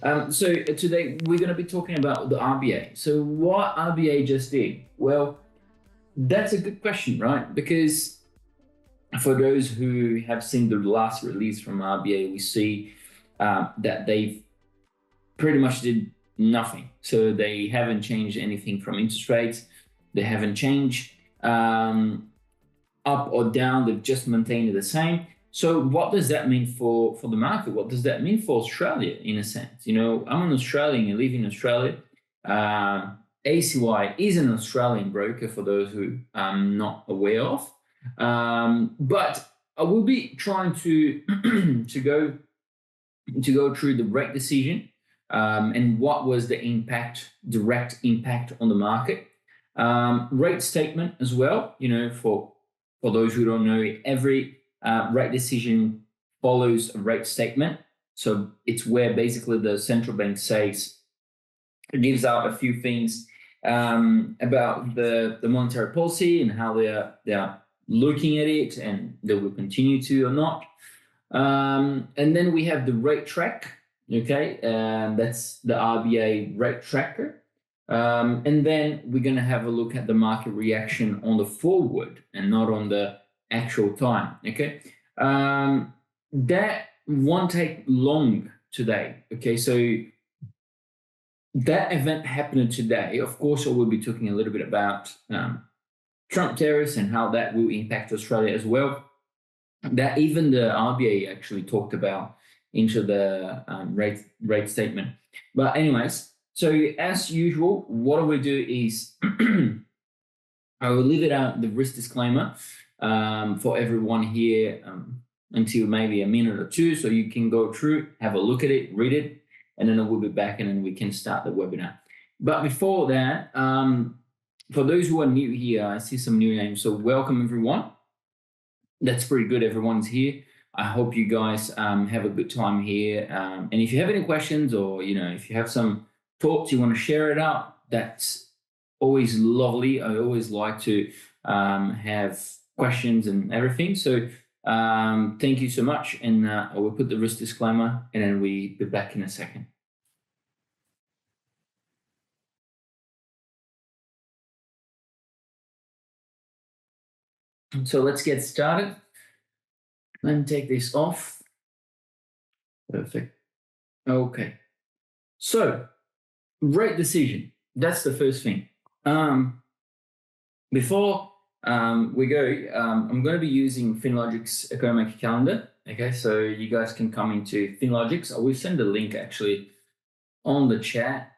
So today we're going to be talking about the RBA. So what RBA just did? Well, that's a good question, right? Because for those who have seen the last release from RBA, we see that they've pretty much did nothing. So they haven't changed anything from interest rates. They haven't changed up or down. They've just maintained it the same. So what does that mean for the market? What does that mean for Australia in a sense? You know, I'm an Australian, I live in Australia. ACY is an Australian broker for those who I'm not aware of. But I will be trying to to go through the rate decision and what was the direct impact on the market. Rate statement as well, you know, for those who don't know, every rate decision follows a rate statement. So it's where basically the central bank says, it gives out a few things about the monetary policy and how they are looking at it and they will continue to or not. And then we have the rate track, okay, and that's the RBA rate tracker. And then we're going to have a look at the market reaction on the forward and not on the actual time, okay? That won't take long today, okay? So that event happened today. Of course, I will be talking a little bit about Trump tariffs and how that will impact Australia as well. That even the RBA actually talked about into the rate statement. But anyways, so as usual, what I will do is I will leave it out the risk disclaimer for everyone here until maybe a minute or two, so you can go through, have a look at it, read it, and then I will be back and then we can start the webinar. But before that, for those who are new here, I see some new names, so welcome everyone. That's pretty good. Everyone's here. I hope you guys have a good time here. And if you have any questions or, you know, if you have some thoughts, you want to share it out, that's always lovely. I always like to have questions and everything. So thank you so much. And I will put the risk disclaimer and then we'll be back in a second. So let's get started. Let me take this off. Perfect. Okay. So, rate decision. That's the first thing. Before we go, I'm going to be using FinLogic's economic calendar. Okay, so you guys can come into FinLogic's. I will send the link actually on the chat.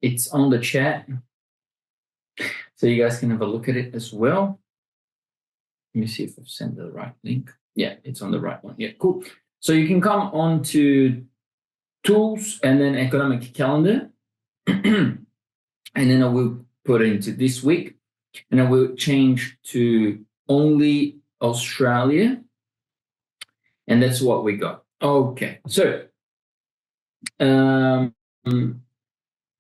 It's on the chat. So you guys can have a look at it as well. Let me see if I've sent the right link. Yeah, it's on the right one. Yeah, cool. So you can come on to tools and then economic calendar. And then I will put it into this week. And I will change to only Australia. And that's what we got. Okay, so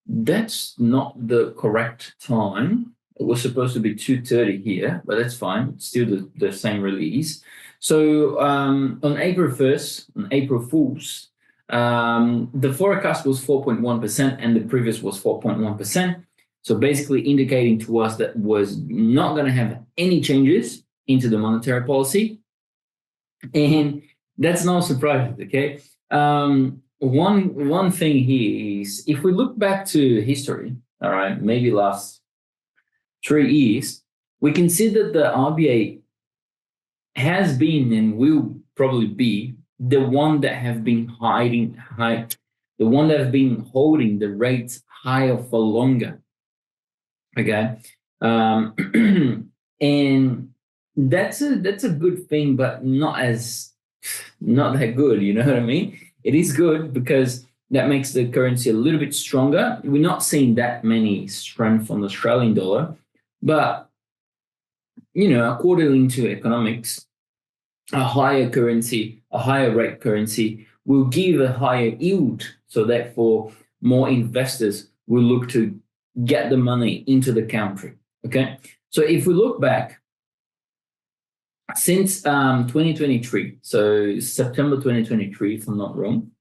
that's not the correct time. It was supposed to be 2:30 here, but that's fine. It's still the same release. So on April 1st, on April Fool's, the forecast was 4.1% and the previous was 4.1%. So basically indicating to us that was not going to have any changes into the monetary policy. And that's no surprise, okay? One thing here is, if we look back to history, all right, maybe last 3 years, we can see that the RBA has been and will probably be the one that have been holding the rates higher for longer. Okay, and that's a good thing, but not that good. You know what I mean? It is good because that makes the currency a little bit stronger. We're not seeing that many strength on the Australian dollar, but you know, according to economics, a higher rate currency will give a higher yield. So therefore, more investors will look to get the money into the country. Okay. So if we look back since 2023, so September 2023, if I'm not wrong,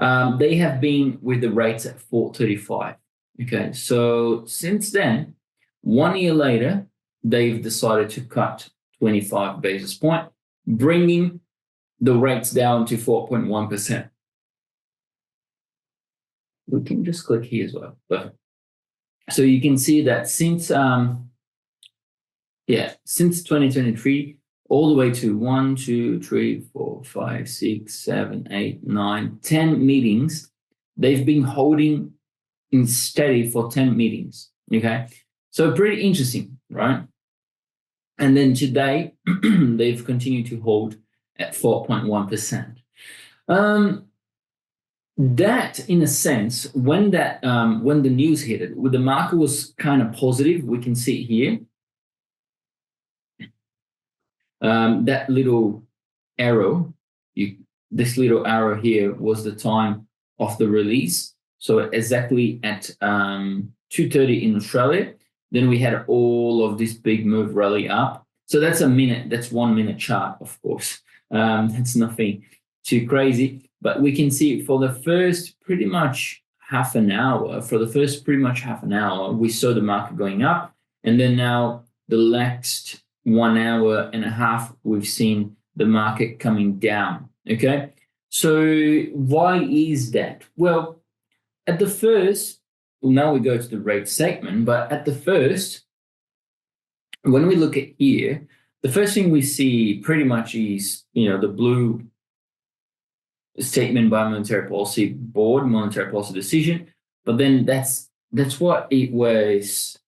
They have been with the rates at 435. Okay, so since then, 1 year later, they've decided to cut 25 basis point, bringing the rates down to 4.1%. We can just click here as well. But so you can see that since 2023, all the way to 1, 2, 3, 4, 5, 6, 7, 8, 9, 10 meetings, they've been holding in steady for 10 meetings. Okay, so pretty interesting, right? And then today, they've continued to hold at 4.1%. That, in a sense, when the news hit it, when the market was kind of positive, we can see here, that little arrow, this little arrow here was the time of the release. So exactly at 2:30 in Australia, then we had all of this big move rally up. So that's 1 minute chart, of course. That's nothing too crazy, but we can see for the first pretty much half an hour, we saw the market going up. And then now the next 1 hour and a half, we've seen the market coming down. Okay. So why is that? Well, at the first, now we go to the rate segment, but at the first, when we look at here, the first thing we see pretty much is, the blue statement by monetary policy board, monetary policy decision. But then that's what it was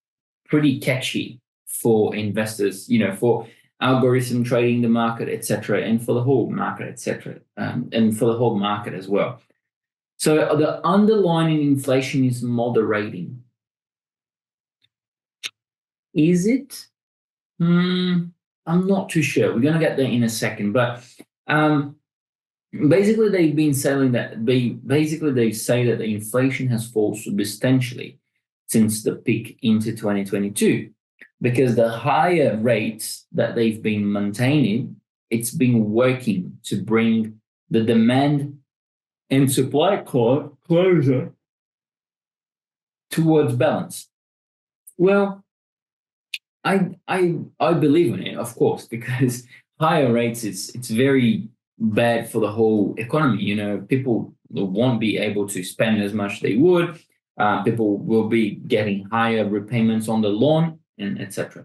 pretty catchy for investors, for algorithm trading the market, etc., and for the whole market, etc., and for the whole market as well. So the underlying inflation is moderating. Is it? I'm not too sure. We're going to get there in a second, but basically they've been saying that they say that the inflation has fallen substantially since the peak into 2022, because the higher rates that they've been maintaining, it's been working to bring the demand and supply closer towards balance. Well, I believe in it, of course, because higher rates, it's very bad for the whole economy. People won't be able to spend as much they would. People will be getting higher repayments on the loan, and etc.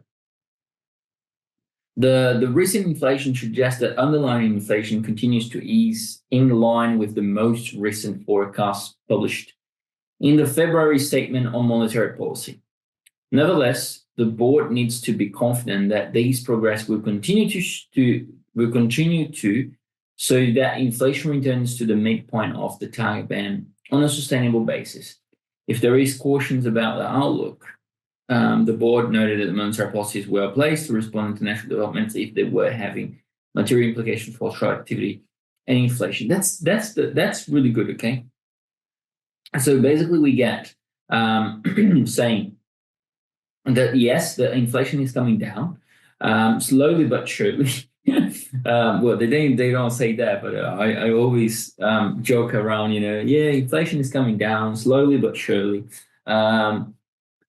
The recent inflation suggests that underlying inflation continues to ease in line with the most recent forecasts published in the February statement on monetary policy. Nevertheless, the board needs to be confident that these progress will continue to so that inflation returns to the midpoint of the target band on a sustainable basis. If there is cautions about the outlook, the board noted that the monetary policy is well placed to respond to national developments if they were having material implications for trade activity and inflation. That's really good. Okay, so basically we get saying that yes, the inflation is coming down slowly but surely. Well, they don't say that, but I always joke around. Inflation is coming down slowly but surely.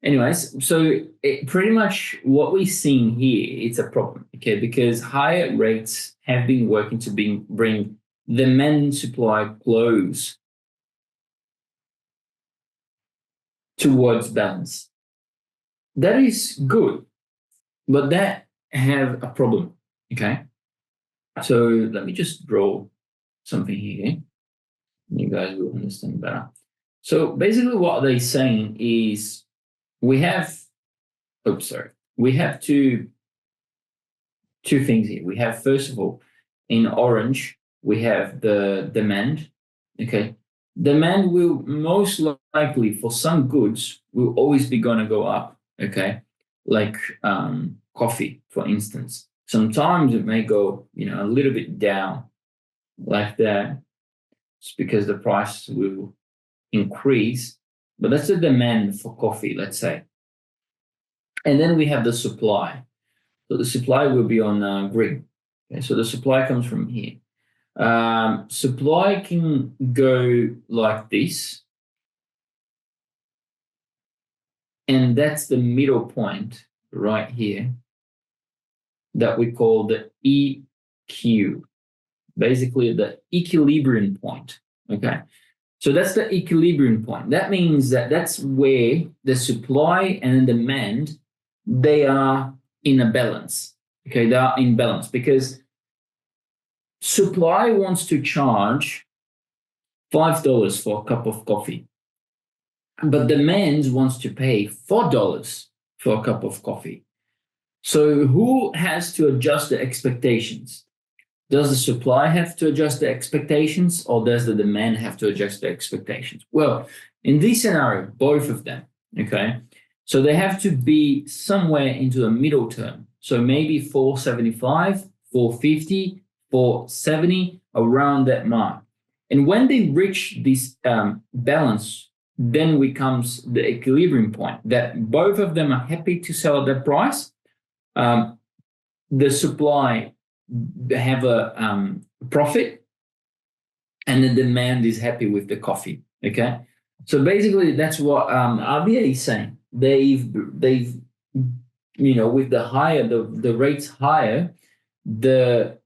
Anyways, so pretty much what we're seeing here, it's a problem, okay? Because higher rates have been working to bring demand and supply close towards balance. That is good, but that have a problem, okay? So let me just draw something here. You guys will understand better. So basically what they're saying is we have two things here. We have, first of all, in orange, we have the demand, okay? Demand will most likely, for some goods, will always be going to go up, okay? Like coffee, for instance. Sometimes it may go, a little bit down like that. It's because the price will increase, but that's the demand for coffee, let's say. And then we have the supply. So the supply will be on green. Okay, so the supply comes from here. Supply can go like this, and that's the middle point right here that we call the EQ, basically the equilibrium point. Okay, so that's the equilibrium point. That means that that's where the supply and demand, they are in a balance. Okay, they are in balance because supply wants to charge $5 for a cup of coffee, but demand wants to pay $4 for a cup of coffee. So who has to adjust the expectations? Does the supply have to adjust the expectations, or does the demand have to adjust the expectations? Well, in this scenario, both of them, okay? So they have to be somewhere into the middle term. So maybe 475, 450, 470, around that mark. And when they reach this balance, then comes the equilibrium point that both of them are happy to sell at that price. The supply have a profit, and the demand is happy with the coffee. Okay, so basically that's what RBA is saying. They've with the higher the rates higher, the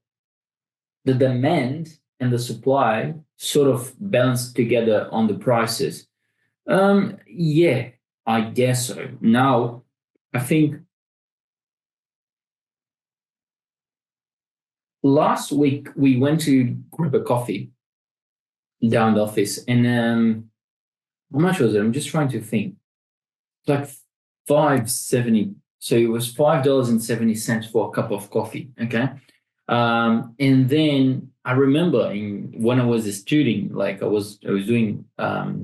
demand and the supply sort of balance together on the prices. Yeah, I guess so. Now, I think last week we went to grab a coffee down the office, and how much was it? I'm just trying to think. It's like $5.70. So it was $5.70 for a cup of coffee. Okay. And then I remember when I was a student, like I was doing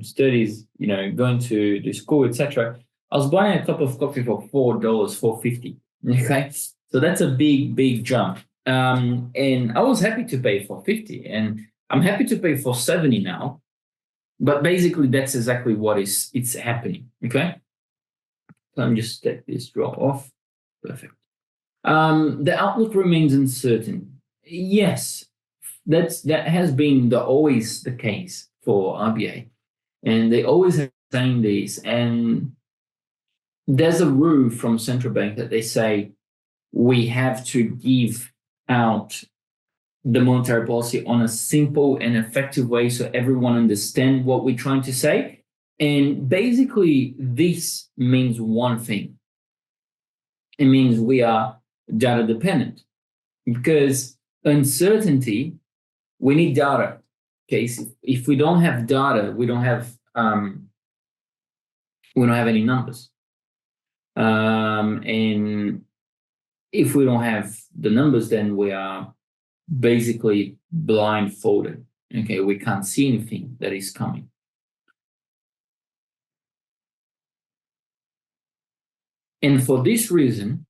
studies, going to the school, etc. I was buying a cup of coffee for $4, $4.50. Okay, so that's a big jump. And I was happy to pay for 50, and I'm happy to pay for 70 now. But basically, that's exactly what it's happening. Okay, so I'm just take this drop off. Perfect. The outlook remains uncertain. Yes, that has been always the case for RBA, and they always have saying this. And there's a rule from central bank that they say we have to give out the monetary policy on a simple and effective way so everyone understands what we're trying to say. And basically, this means one thing. It means we are data dependent, because uncertainty, we need data. Okay, so if we don't have data, we don't have any numbers. And if we don't have the numbers, then we are basically blindfolded. Okay, we can't see anything that is coming. And for this reason,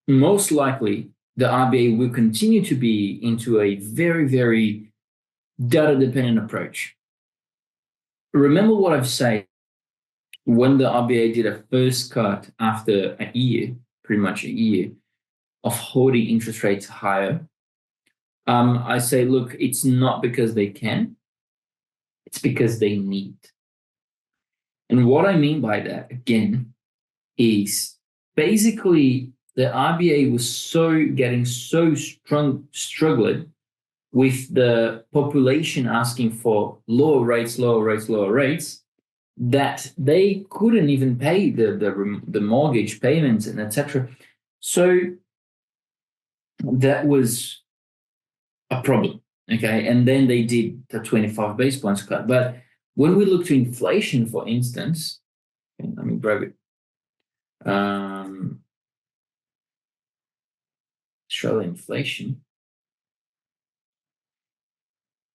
most likely the RBA will continue to be into a very, very data-dependent approach. Remember what I've said when the RBA did a first cut after a year, pretty much a year, of holding interest rates higher. I say, look, it's not because they can, it's because they need. And what I mean by that, again, is basically the RBA was getting so struggling with the population asking for lower rates, that they couldn't even pay the mortgage payments and etc. So that was a problem. Okay, and then they did the 25 basis points cut. But when we look to inflation, for instance, okay, let me grab it. Australian inflation.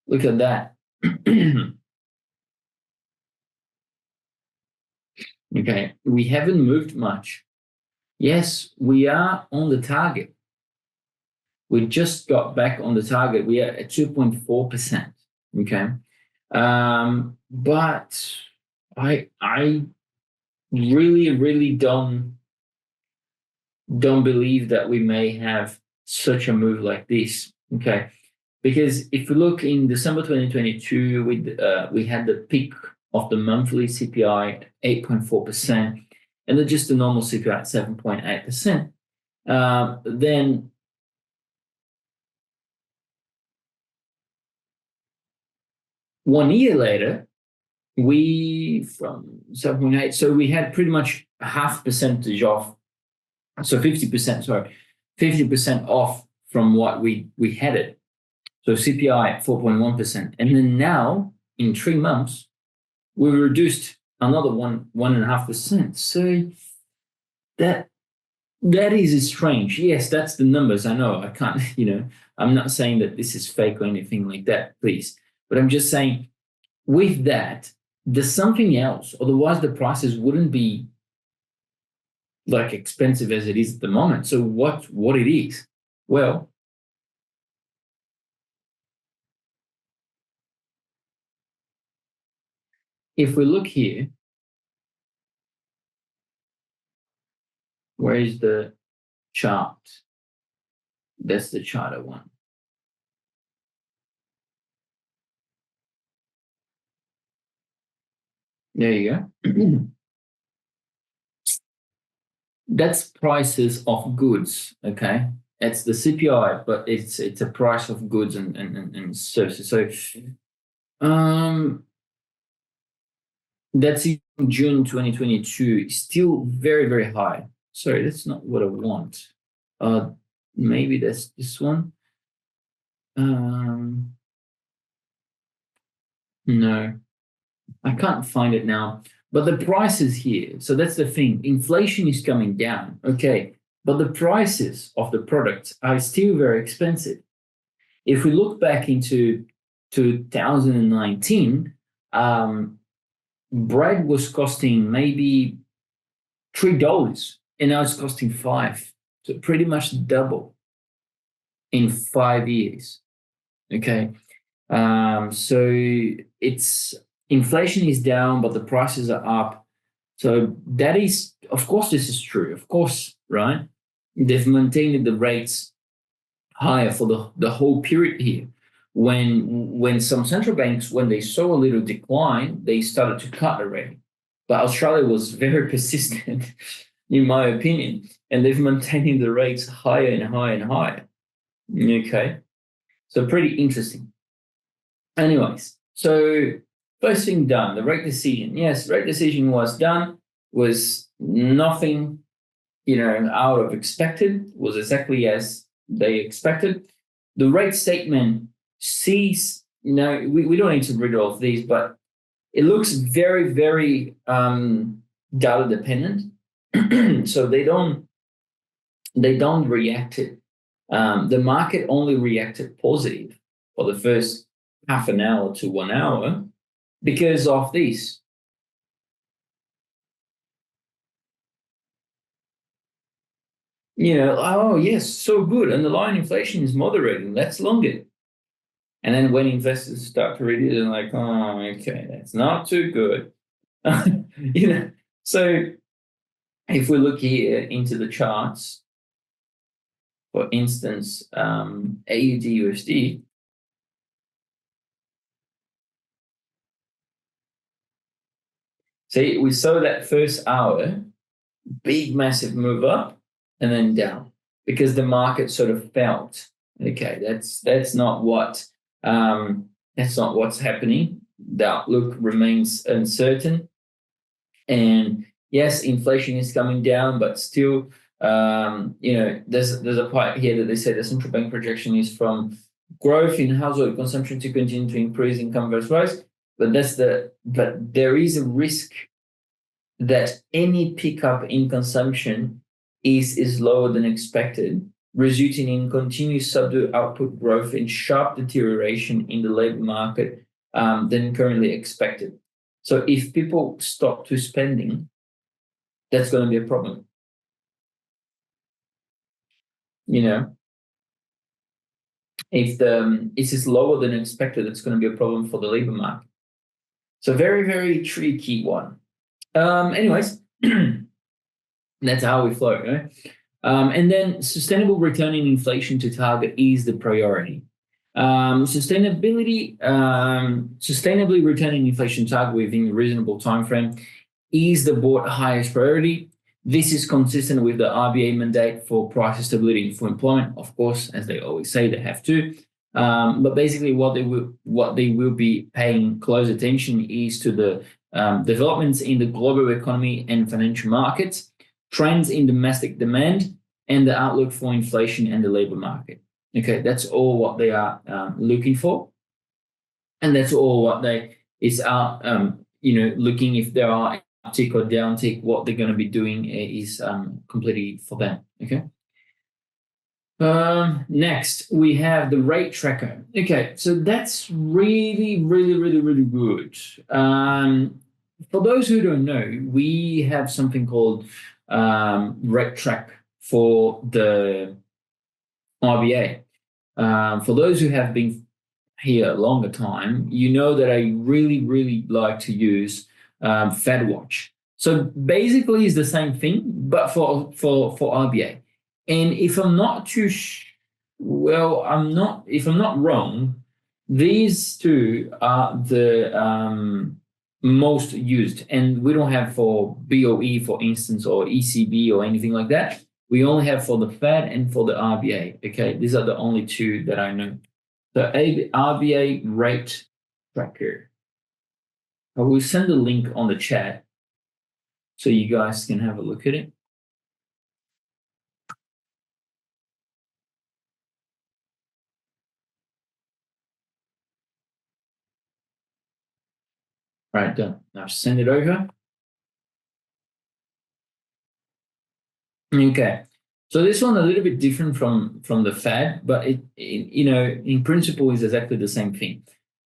Look at that. Okay, we haven't moved much. Yes, we are on the target. We just got back on the target. We are at 2.4%. Okay, but I really don't believe that we may have such a move like this. Okay, Because if we look in December 2022, we had the peak of the monthly CPI at 8.4%, and then just the normal CPI at 7.8%. Then one year later, we from 7.8, so we had pretty much a half percentage off, so 50%, sorry, 50% off from what we had it. So CPI at 4.1%. And then now, in 3 months, we reduced another 1.5%. So that is strange. Yes, that's the numbers. I know. I can't, I'm not saying that this is fake or anything like that, please. But I'm just saying, with that, there's something else. Otherwise, the prices wouldn't be like expensive as it is at the moment. So what it is? Well, if we look here, where is the chart? That's the chart I want. There you go. That's prices of goods, okay? It's the CPI, but it's a price of goods and services. So that's in June 2022, still very, very high. Sorry, that's not what I want. Maybe that's this one. No, I can't find it now. But the prices here, so that's the thing. Inflation is coming down, okay, but the prices of the products are still very expensive. If we look back into 2019, bread was costing maybe $3, and now it's costing $5. So pretty much double in 5 years. Okay, so it's inflation is down, but the prices are up. So that is, of course, this is true. Of course, right? They've maintained the rates higher for the whole period here. When some central banks, when they saw a little decline, they started to cut the rate. But Australia was very persistent, in my opinion, and they've maintained the rates higher and higher and higher. Okay, so pretty interesting. Anyways, so first thing done, the rate decision. Yes, rate decision was done, was nothing, out of expected, was exactly as they expected. The rate statement sees, we don't need to read all of these, but it looks very, very data dependent. So they don't react it. The market only reacted positive for the first half an hour to 1 hour because of this. Oh yes, so good. Underlying inflation is moderating. Let's long it. And then when investors start to read it, they're like, oh, okay, that's not too good. So if we look here into the charts, for instance, AUD USD, see, we saw that first hour, big, massive move up and then down because the market sort of felt, okay, that's not what's happening. The outlook remains uncertain. And yes, inflation is coming down, but still, there's a part here that they say the central bank projection is from growth in household consumption to continue to increase income versus rise. But there is a risk that any pickup in consumption is lower than expected, resulting in continued subdued output growth and sharp deterioration in the labor market than currently expected. So if people stop to spending, that's going to be a problem. If it is lower than expected, it's going to be a problem for the labor market. So very, very tricky one. Anyways, that's how we flow, right? And then sustainable returning inflation to target is the priority. Sustainably returning inflation target within a reasonable time frame is the board highest priority. This is consistent with the RBA mandate for price stability and for employment. Of course, as they always say, they have to. But basically, what they will be paying close attention is to the developments in the global economy and financial markets, trends in domestic demand, and the outlook for inflation and the labor market. Okay, that's all what they are looking for, and that's all what they is looking if there are uptick or downtick. What they're going to be doing is completely for them. Okay. Next, we have the rate tracker. Okay, so that's really, really, really, really good. For those who don't know, we have something called rate track for the RBA. For those who have been here a longer time, you know that I really, really like to use Fed Watch. So basically, it's the same thing, but for RBA. And if I'm not if I'm not wrong, these two are the most used. And we don't have for BOE, for instance, or ECB or anything like that. We only have for the Fed and for the RBA. Okay, these are the only two that I know. The RBA rate tracker. I will send the link on the chat so you guys can have a look at it. Right, done. Now send it over. Okay. So this one a little bit different from the Fed, but it in principle is exactly the same thing.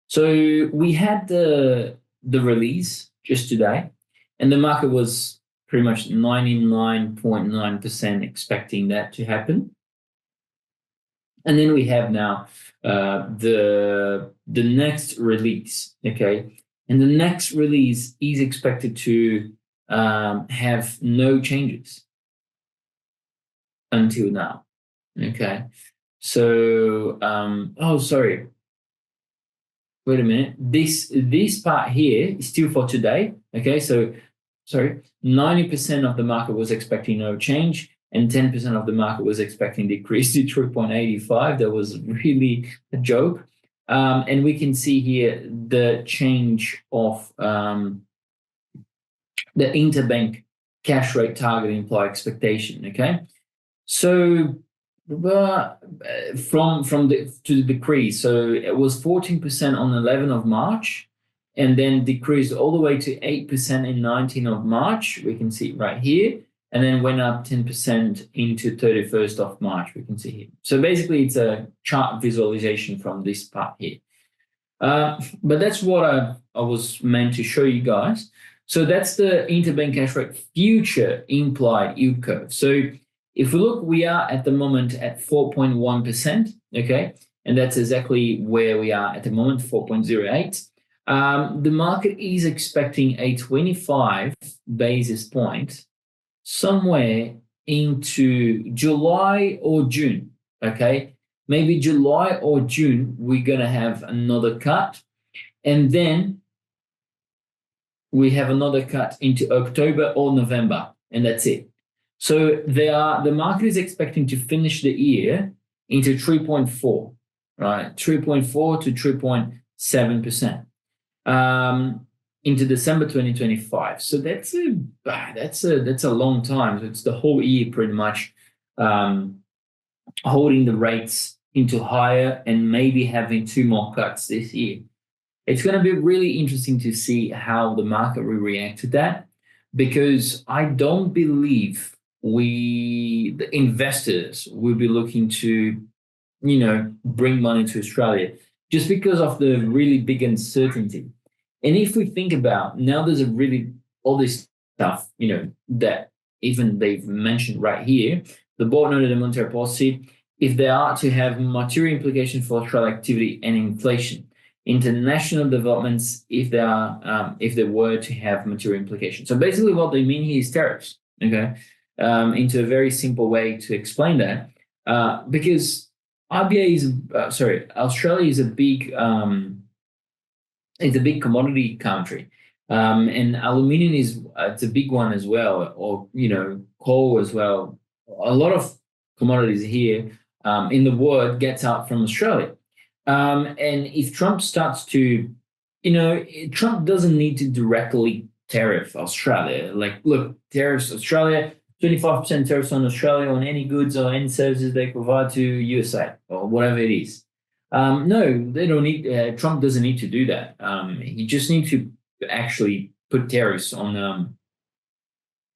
So we had the release just today, and the market was pretty much 99.9% expecting that to happen. And then we have now the next release, okay? And the next release is expected to have no changes until now, okay? So, sorry. Wait a minute. This part here is still for today, okay? So, sorry, 90% of the market was expecting no change, and 10% of the market was expecting decrease to 3.85. That was really a joke. And we can see here the change of the interbank cash rate target implied expectation, okay? So from the decrease, so it was 14% on 11th of March, and then decreased all the way to 8% in 19th of March. We can see right here, and then went up 10% into 31st of March. We can see here. So basically, it's a chart visualization from this part here. But that's what I was meant to show you guys. So that's the interbank cash rate future implied yield curve. So if we look, we are at the moment at 4.1%, okay? And that's exactly where we are at the moment, 4.08. The market is expecting a 25 basis point somewhere into July or June, okay? Maybe July or June, we're going to have another cut. And then we have another cut into October or November, and that's it. So the market is expecting to finish the year into 3.4, right? 3.4 to 3.7%. Into December 2025. So that's a long time. So it's the whole year pretty much holding the rates into higher and maybe having two more cuts this year. It's going to be really interesting to see how the market will react to that, because I don't believe the investors will be looking to, bring money to Australia just because of the really big uncertainty. And if we think about now, there's all this stuff, that even they've mentioned right here, the board noted the monetary policy, if they are to have material implications for Australian activity and inflation, international developments, if they were to have material implications. So basically what they mean here is tariffs, okay? Into a very simple way to explain that, because RBA is Australia is a big it's a big commodity country, and aluminium is it's a big one as well, or coal as well. A lot of commodities here in the world gets out from Australia, and if Trump starts to, Trump doesn't need to directly tariff Australia. Like, look, tariffs Australia. 25% tariffs on Australia on any goods or any services they provide to USA or whatever it is. No, they don't need. Trump doesn't need to do that. He just needs to actually put tariffs on.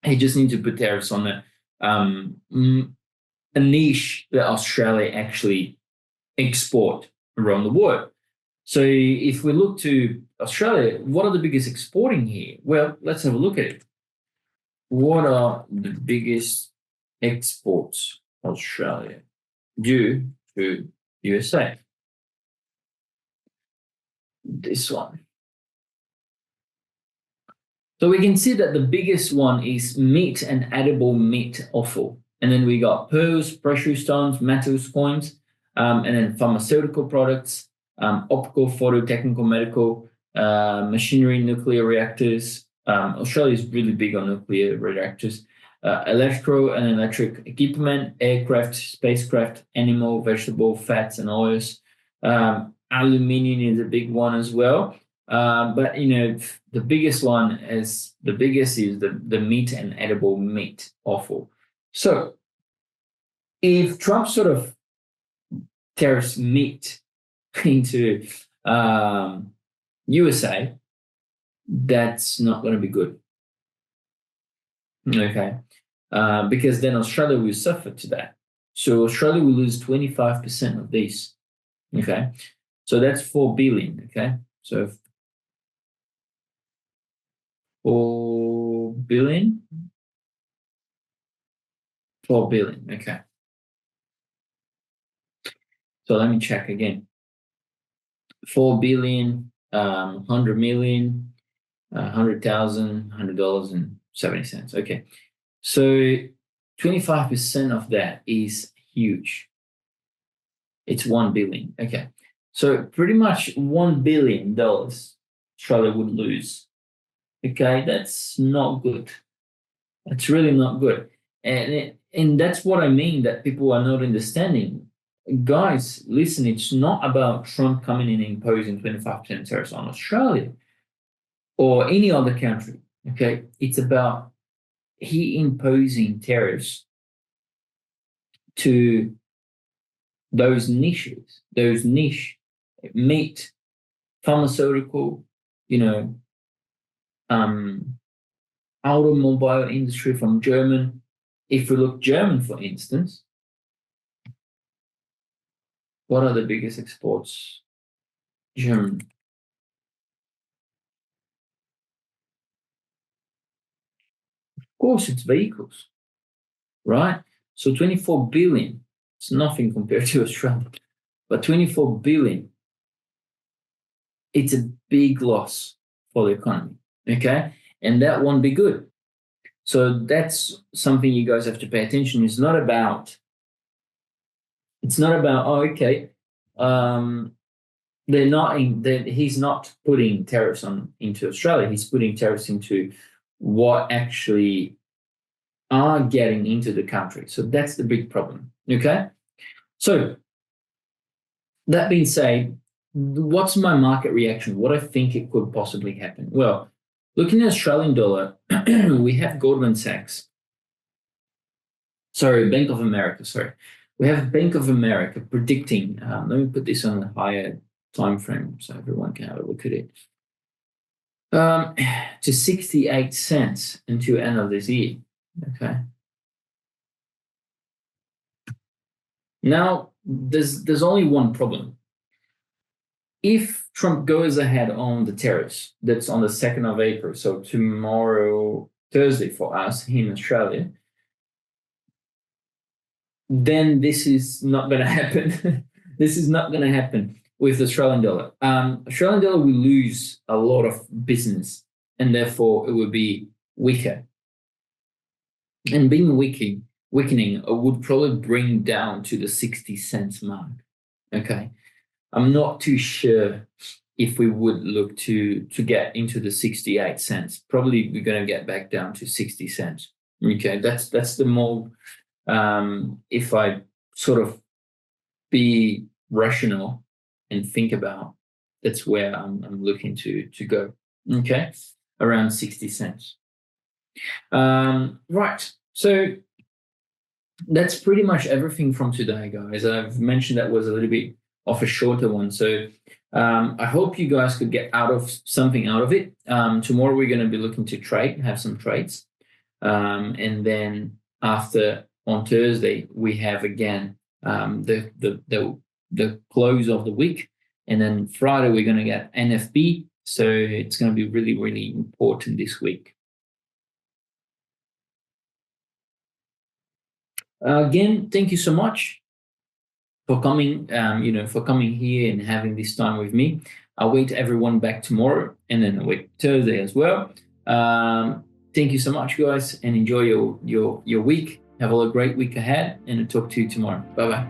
He just needs to put tariffs on a niche that Australia actually export around the world. So if we look to Australia, what are the biggest exporting here? Well, let's have a look at it. What are the biggest exports Australia do to USA? This one. So we can see that the biggest one is meat and edible meat offal. And then we got pearls, precious stones, metals, coins, and then pharmaceutical products, optical, photo, technical, medical, machinery, nuclear reactors. Australia is really big on nuclear reactors. Electro and electric equipment, aircraft, spacecraft, animal, vegetable, fats, and oils. Aluminium is a big one as well. But the biggest one is the meat and edible meat offal. So if Trump sort of tariffs meat into USA, that's not going to be good. Okay. Because then Australia will suffer to that. So Australia will lose 25% of this. Okay. So that's 4 billion. Okay. So 4 billion. 4 billion. Okay. So let me check again. 4 billion, 100 million, 100,000, $100.70. Okay. So 25% of that is huge. It's 1 billion. Okay. So pretty much $1 billion Australia would lose. Okay. That's not good. That's really not good. And that's what I mean that people are not understanding. Guys, listen, it's not about Trump coming in and imposing 25% tariffs on Australia or any other country. Okay. It's about he imposing tariffs to those niches, those niche meat, pharmaceutical, automobile industry from German. If we look German, for instance, what are the biggest exports? German. Of course, it's vehicles, right? So 24 billion, it's nothing compared to Australia, but 24 billion, it's a big loss for the economy, okay? And that won't be good. So that's something you guys have to pay attention. It's not about, he's not putting tariffs into Australia. He's putting tariffs into what actually are getting into the country. So that's the big problem. Okay. So that being said, what's my market reaction? What I think it could possibly happen? Well, looking at Australian dollar, we have Goldman Sachs. Bank of America. We have Bank of America predicting. Let me put this on a higher time frame so everyone can have a look at it. To 68 cents until end of this year. Okay. Now there's only one problem. If Trump goes ahead on the tariffs, that's on the 2nd of April, so tomorrow, Thursday for us in Australia, then this is not going to happen. This is not going to happen with the Australian dollar. Australian dollar will lose a lot of business, and therefore it will be weaker. And being weakening would probably bring down to the 60 cents mark. Okay. I'm not too sure if we would look to get into the 68 cents. Probably we're going to get back down to 60 cents. Okay. That's the more, if I sort of be rational and think about, that's where I'm looking to go. Okay. Around 60 cents. Right. So that's pretty much everything from today, guys. I've mentioned that was a little bit of a shorter one. So I hope you guys could get something out of it. Tomorrow we're going to be looking to have some trades. And then after on Thursday, we have again the close of the week. And then Friday, we're going to get NFP. So it's going to be really, really important this week. Again, thank you so much for coming, for coming here and having this time with me. I'll wait everyone back tomorrow and then I'll wait Thursday as well. Thank you so much, guys, and enjoy your week. Have a great week ahead, and I'll talk to you tomorrow. Bye-bye.